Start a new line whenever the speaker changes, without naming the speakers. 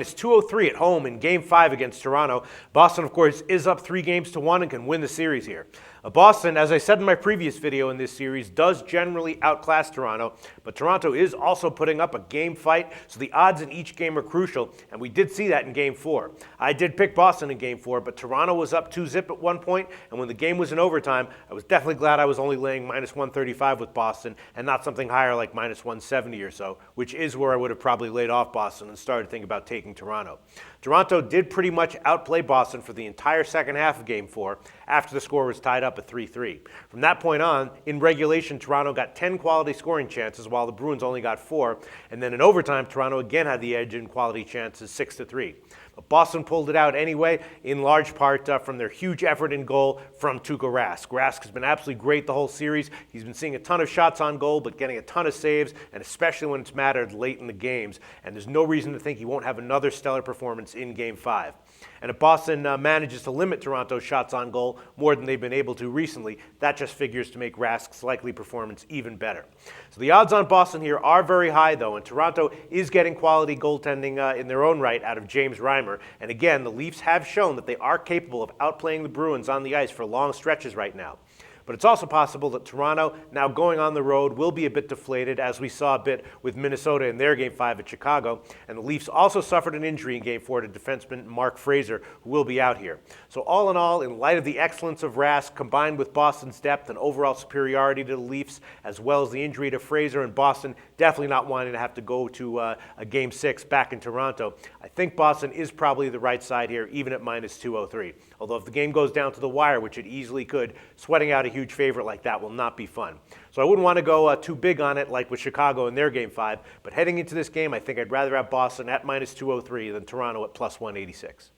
It's 203 at home in Game 5 against Toronto. Boston, of course, is up 3-1 and can win the series here. Boston, as I said in my previous video in this series, does generally outclass Toronto, but Toronto is also putting up a game fight, so the odds in each game are crucial, and we did see that in Game 4. I did pick Boston in Game 4, but Toronto was up 2-0 at one point, and when the game was in overtime, I was definitely glad I was only laying minus 135 with Boston and not something higher like minus 170 or so, which is where I would have probably laid off Boston and started thinking about taking Toronto. Toronto did pretty much outplay Boston for the entire second half of Game 4 after the score was tied up at 3-3. From that point on, in regulation, Toronto got 10 quality scoring chances while the Bruins only got 4, and then in overtime, Toronto again had the edge in quality chances 6-3. But Boston pulled it out anyway, in large part from their huge effort in goal from Tuukka Rask. Rask has been absolutely great the whole series. He's been seeing a ton of shots on goal, but getting a ton of saves, and especially when it's mattered late in the games. And there's no reason to think he won't have another stellar performance in Game 5. And if Boston manages to limit Toronto's shots on goal more than they've been able to recently, that just figures to make Rask's likely performance even better. So the odds on Boston here are very high, though, and Toronto is getting quality goaltending in their own right out of James Reimer. And again, the Leafs have shown that they are capable of outplaying the Bruins on the ice for long stretches right now. But it's also possible that Toronto, now going on the road, will be a bit deflated, as we saw a bit with Minnesota in their Game 5 at Chicago. And the Leafs also suffered an injury in Game 4 to defenseman Mark Fraser, who will be out here. So all in all, in light of the excellence of Rask, combined with Boston's depth and overall superiority to the Leafs, as well as the injury to Fraser and Boston definitely not wanting to have to go to a Game 6 back in Toronto, I think Boston is probably the right side here, even at minus 203. Although if the game goes down to the wire, which it easily could, sweating out a huge favorite like that will not be fun. So I wouldn't want to go too big on it like with Chicago in their Game 5, but heading into this game, I think I'd rather have Boston at minus 203 than Toronto at plus 186.